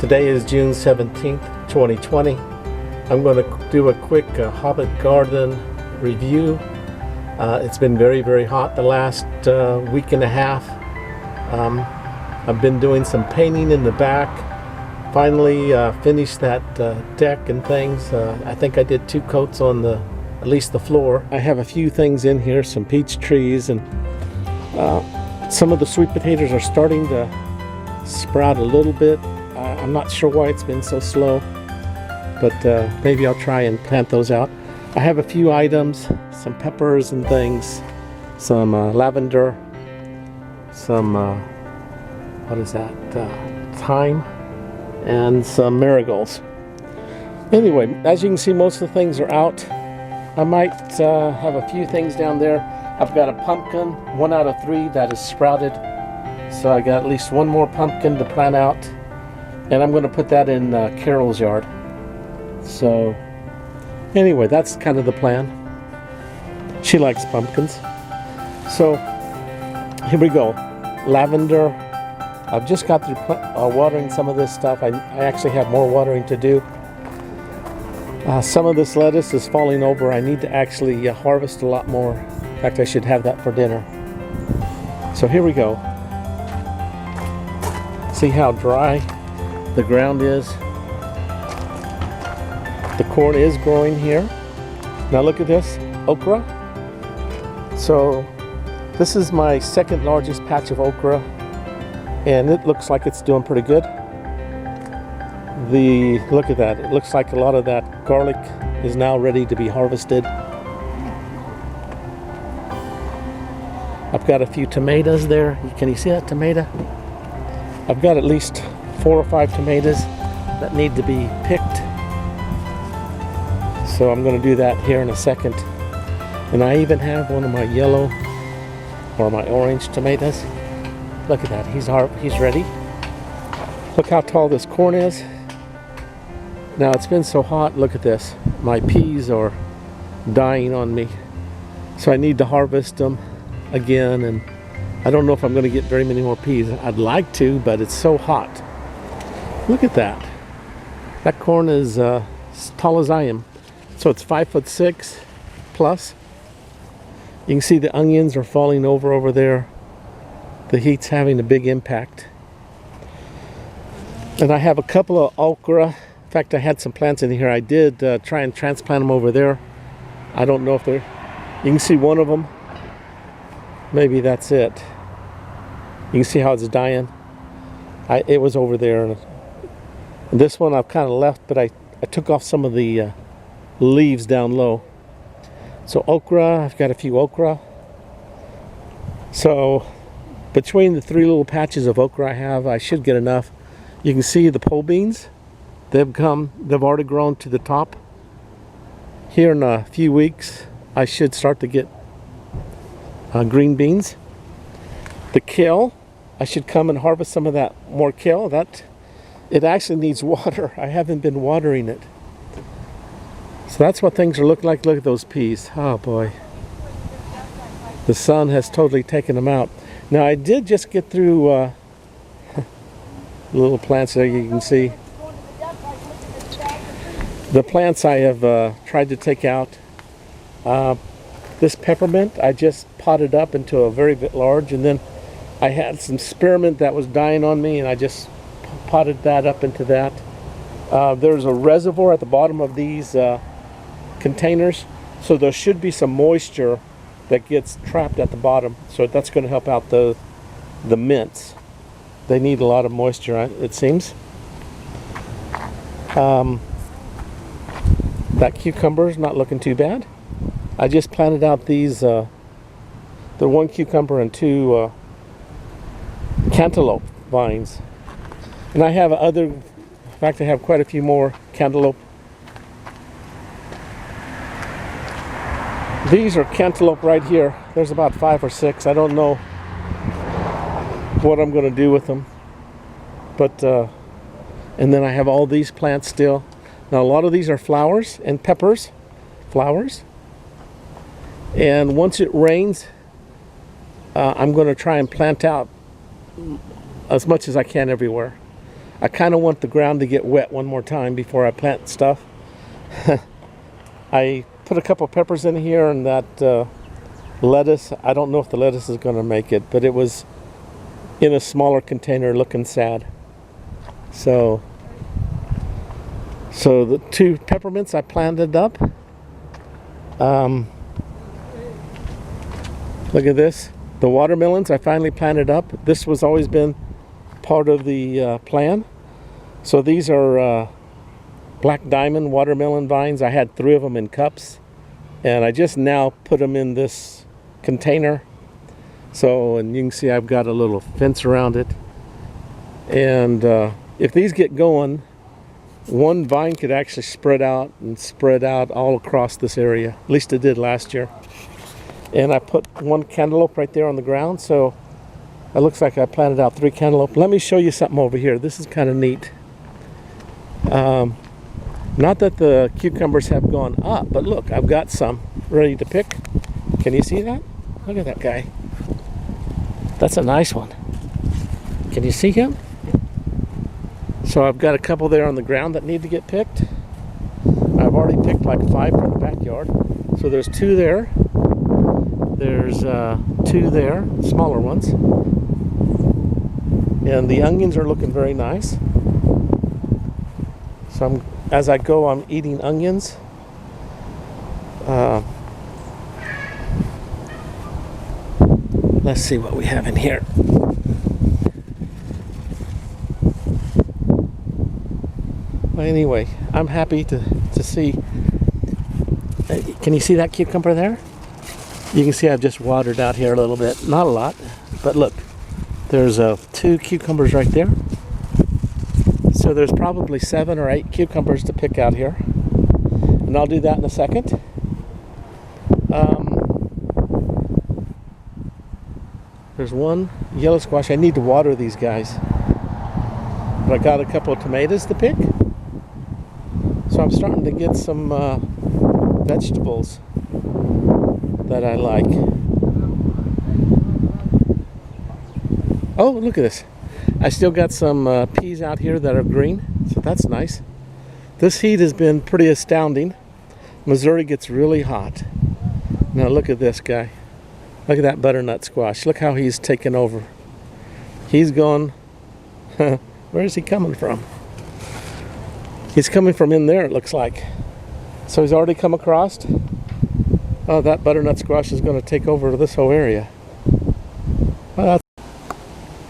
Today is June 17th, 2020. I'm going to do a quick Hobbit garden review. It's been very, very hot the last week and a half. I've been doing some painting in the back. Finally finished that deck and things. I think I did 2 coats on at least the floor. I have a few things in here, some peach trees, and some of the sweet potatoes are starting to sprout a little bit. I'm not sure why it's been so slow, but maybe I'll try and plant those out. I have a few items, some peppers and things, some lavender, some what is that, thyme, and some marigolds. Anyway, as you can see, most of the things are out. I might have a few things down there. I've got a pumpkin, 1 out of 3 that is sprouted, so I got at least 1 more pumpkin to plant out. And I'm going to put that in Carol's yard. So anyway, that's kind of the plan. She likes pumpkins. So here we go. Lavender. I've just got through watering some of this stuff. I actually have more watering to do. Some of this lettuce is falling over. I need to actually harvest a lot more. In fact, I should have that for dinner. So here we go. See how dry the ground is. The corn is growing here. Now look at this, okra. So this is my 2nd largest patch of okra, and it looks like it's doing pretty good. Look at that. It looks like a lot of that garlic is now ready to be harvested. I've got a few tomatoes there. Can you see that tomato? I've got at least 4 or 5 tomatoes that need to be picked. So I'm going to do that here in a second. And I even have one of my yellow or my orange tomatoes. Look at that. He's ready. Look how tall this corn is. Now it's been so hot. Look at this. My peas are dying on me. So I need to harvest them again, and I don't know if I'm going to get very many more peas. I'd like to, but it's so hot. Look at that. That corn is as tall as I am. So it's 5'6" plus. You can see the onions are falling over there. The heat's having a big impact. And I have a couple of okra. In fact, I had some plants in here. I did try and transplant them over there. I don't know if they're... You can see one of them. Maybe that's it. You can see how it's dying. It was over there. And this one I've kind of left, but I took off some of the leaves down low. So okra, I've got a few okra. So between the 3 little patches of okra I have, I should get enough. You can see the pole beans. They've already grown to the top. Here in a few weeks, I should start to get green beans. The kale, I should come and harvest some of that more kale. It actually needs water. I haven't been watering it. So that's what things are looking like. Look at those peas. Oh boy. The sun has totally taken them out. Now I did just get through little plants there you can see. The plants I have tried to take out. This peppermint I just potted up into a very large, and then I had some spearmint that was dying on me, and I just potted that up into that. There's a reservoir at the bottom of these containers, so there should be some moisture that gets trapped at the bottom, so that's going to help out the mints. They need a lot of moisture, it seems. That cucumber is not looking too bad. I just planted out these, the 1 cucumber and 2 cantaloupe vines. And I have in fact I have quite a few more cantaloupe. These are cantaloupe right here. There's about 5 or 6. I don't know what I'm going to do with them. But, and then I have all these plants still. Now a lot of these are flowers and peppers. Flowers. And once it rains, I'm going to try and plant out as much as I can everywhere. I kind of want the ground to get wet one more time before I plant stuff. I put a couple peppers in here, and that lettuce, I don't know if the lettuce is going to make it, but it was in a smaller container looking sad. So the 2 peppermints I planted up. Look at this. The watermelons I finally planted up. This was always been part of the plan. So these are black diamond watermelon vines. I had 3 of them in cups, and I just now put them in this container. So, and you can see I've got a little fence around it. And if these get going, one vine could actually spread out all across this area. At least it did last year. And I put 1 cantaloupe right there on the ground, so it looks like I planted out 3 cantaloupe. Let me show you something over here. This is kind of neat. Not that the cucumbers have gone up, but look, I've got some ready to pick. Can you see that? Look at that guy. That's a nice one. Can you see him? So I've got a couple there on the ground that need to get picked. I've already picked like 5 from the backyard. So there's 2 there. There's 2 there, smaller ones. And the onions are looking very nice. So as I go, I'm eating onions. Let's see what we have in here. Well, anyway, I'm happy to see. Can you see that cucumber there? You can see I've just watered out here a little bit. Not a lot, but look. There's 2 cucumbers right there. So there's probably 7 or 8 cucumbers to pick out here. And I'll do that in a second. There's 1 yellow squash. I need to water these guys. But I got a couple of tomatoes to pick. So I'm starting to get some vegetables that I like. Oh, look at this. I still got some peas out here that are green, so that's nice. This heat has been pretty astounding. Missouri gets really hot. Now look at this guy. Look at that butternut squash. Look how he's taken over. He's gone. Where is he coming from? He's coming from in there, it looks like. So he's already come across. Oh, that butternut squash is going to take over this whole area. Well,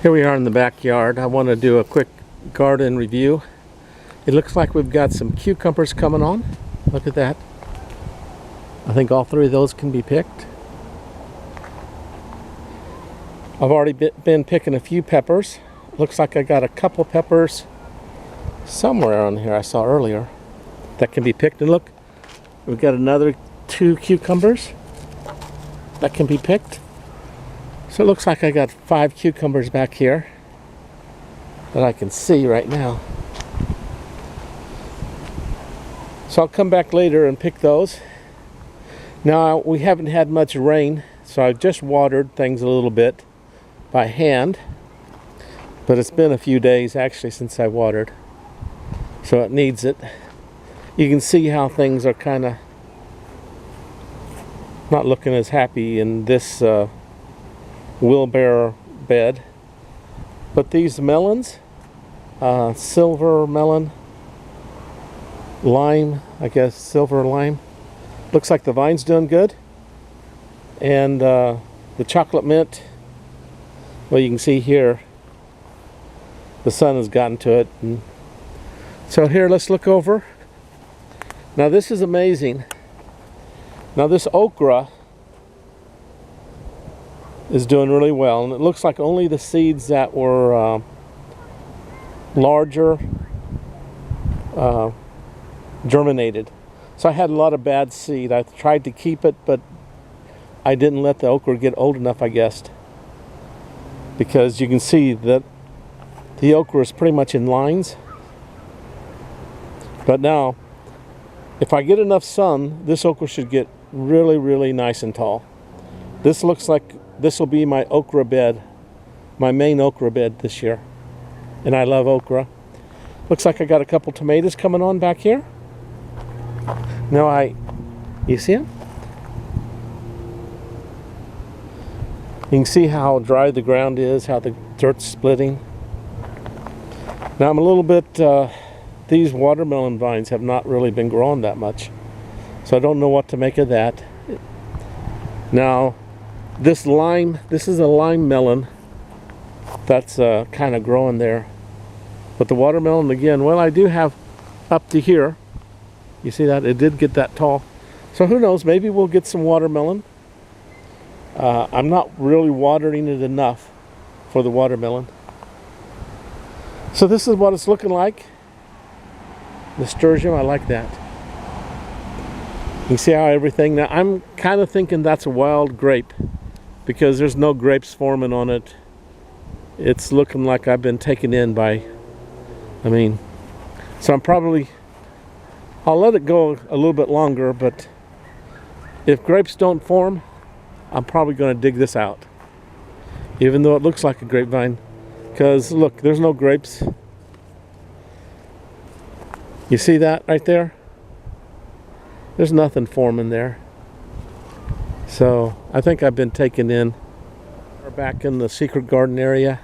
here we are in the backyard. I want to do a quick garden review. It looks like we've got some cucumbers coming on. Look at that. I think all 3 of those can be picked. I've already been picking a few peppers. Looks like I got a couple peppers somewhere on here I saw earlier that can be picked. And look, we've got another 2 cucumbers that can be picked. So it looks like I got 5 cucumbers back here that I can see right now. So I'll come back later and pick those. Now we haven't had much rain, so I've just watered things a little bit by hand. But it's been a few days actually since I watered. So it needs it. You can see how things are kind of not looking as happy in this wheelbarrow bed. But these melons, silver melon, lime, I guess silver lime, looks like the vine's doing good. And the chocolate mint, well, you can see here the sun has gotten to it. And so here, let's look over. Now this is amazing. Now this okra is doing really well, and it looks like only the seeds that were larger germinated. So I had a lot of bad seed. I tried to keep it, but I didn't let the okra get old enough, I guess, because you can see that the okra is pretty much in lines. But now, if I get enough sun, this okra should get really, really nice and tall. This looks like this will be my okra bed, my main okra bed this year. And I love okra. Looks like I got a couple tomatoes coming on back here. Now you see them? You can see how dry the ground is, how the dirt's splitting. Now I'm a little bit, these watermelon vines have not really been growing that much. So I don't know what to make of that. Now, this is a lime melon that's kind of growing there. But the watermelon, again, well, I do have up to here. You see that? It did get that tall. So who knows, maybe we'll get some watermelon. I'm not really watering it enough for the watermelon. So this is what it's looking like. Nasturtium, I like that. You can see how everything, now I'm kind of thinking that's a wild grape because there's no grapes forming on it. It's looking like I've been taken in by, so I'll let it go a little bit longer, but if grapes don't form, I'm probably going to dig this out. Even though it looks like a grapevine. Because look, there's no grapes. You see that right there? There's nothing forming there. So I think I've been taken in. We're back in the secret garden area.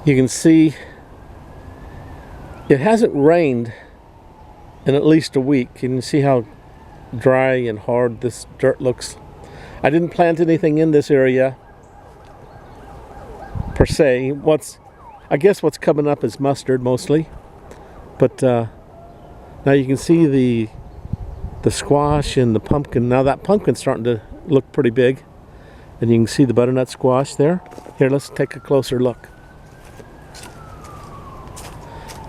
You can see it hasn't rained in at least a week. You can see how dry and hard this dirt looks. I didn't plant anything in this area per se. I guess what's coming up is mustard mostly. But now you can see the squash and the pumpkin. Now that pumpkin's starting to look pretty big. And you can see the butternut squash there. Here, let's take a closer look.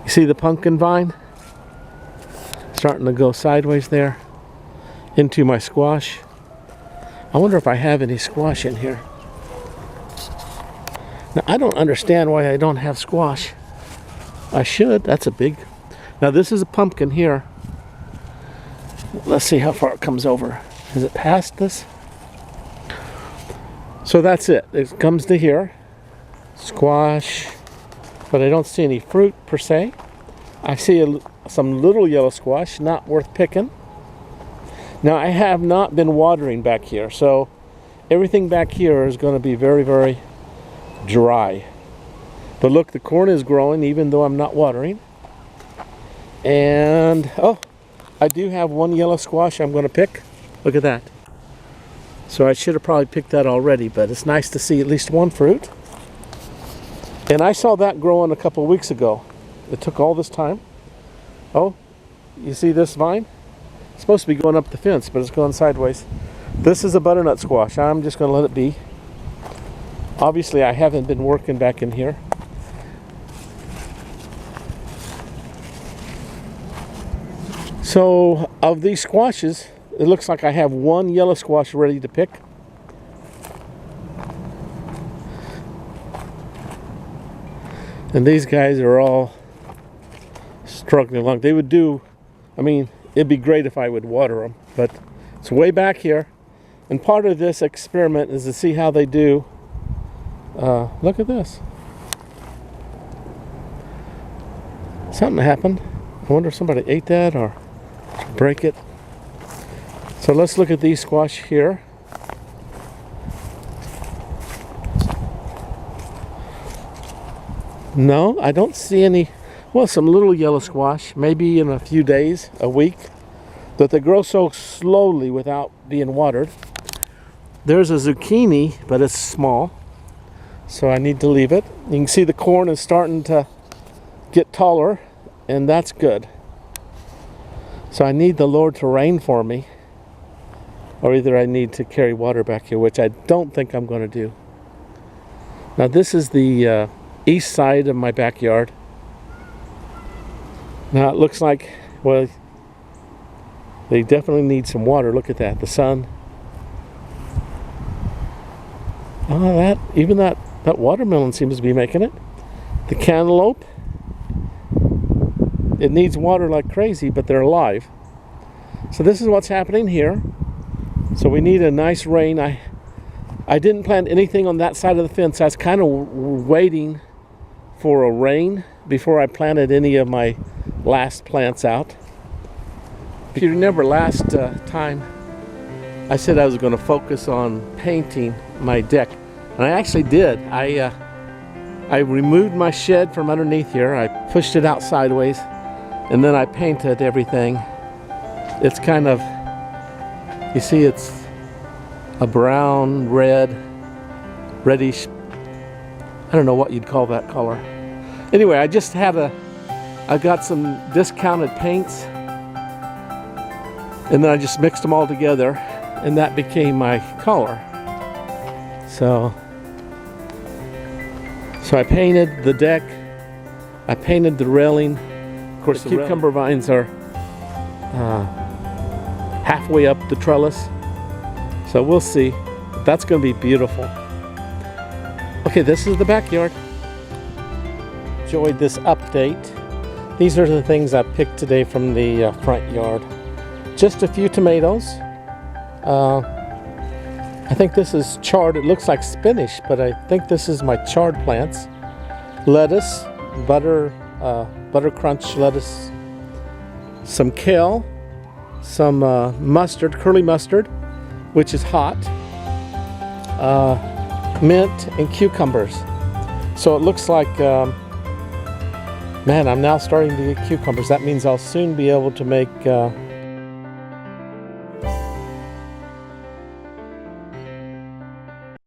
You see the pumpkin vine? Starting to go sideways there into my squash. I wonder if I have any squash in here. Now, I don't understand why I don't have squash. I should. That's a big... Now, this is a pumpkin here. Let's see how far it comes over. Has it passed this? So that's it. It comes to here. Squash. But I don't see any fruit per se. I see some little yellow squash, not worth picking. Now, I have not been watering back here, so everything back here is going to be very, very dry. But look, the corn is growing even though I'm not watering. And, oh, I do have one yellow squash I'm going to pick. Look at that. So I should have probably picked that already, but it's nice to see at least one fruit. And I saw that growing a couple of weeks ago. It took all this time. Oh, you see this vine? It's supposed to be going up the fence, but it's going sideways. This is a butternut squash. I'm just going to let it be. Obviously, I haven't been working back in here. So, of these squashes, it looks like I have one yellow squash ready to pick. And these guys are all struggling along. They would do, it'd be great if I would water them, but it's way back here. And part of this experiment is to see how they do. Look at this. Something happened. I wonder if somebody ate that or break it. So let's look at these squash here. No, I don't see any. Well, some little yellow squash, maybe in a few days, a week, but they grow so slowly without being watered. There's a zucchini, but it's small, so I need to leave it. You can see the corn is starting to get taller, and that's good. So I need the Lord to rain for me, or either I need to carry water back here, which I don't think I'm going to do. Now this is the east side of my backyard. Now it looks like, well, they definitely need some water. Look at that, the sun. Oh, that watermelon seems to be making it. The cantaloupe, it needs water like crazy, but they're alive. So this is what's happening here. So we need a nice rain. I didn't plant anything on that side of the fence. I was kind of waiting for a rain, before I planted any of my last plants out. If you remember last time, I said I was going to focus on painting my deck, and I actually did. I removed my shed from underneath here. I pushed it out sideways, and then I painted everything. It's kind of, you see, it's a brown, reddish, I don't know what you'd call that color. Anyway, I got some discounted paints, and then I just mixed them all together, and that became my color. So I painted the deck, I painted the railing. Of course, the cucumber vines are halfway up the trellis, so we'll see. That's going to be beautiful. Okay, this is the backyard. Enjoyed this update. These are the things I picked today from the front yard. Just a few tomatoes. I think this is chard. It looks like spinach, but I think this is my chard plants. Lettuce, butter crunch lettuce, some kale, some mustard, curly mustard, which is hot, mint, and cucumbers. So it looks like, man, I'm now starting to get cucumbers. That means I'll soon be able to make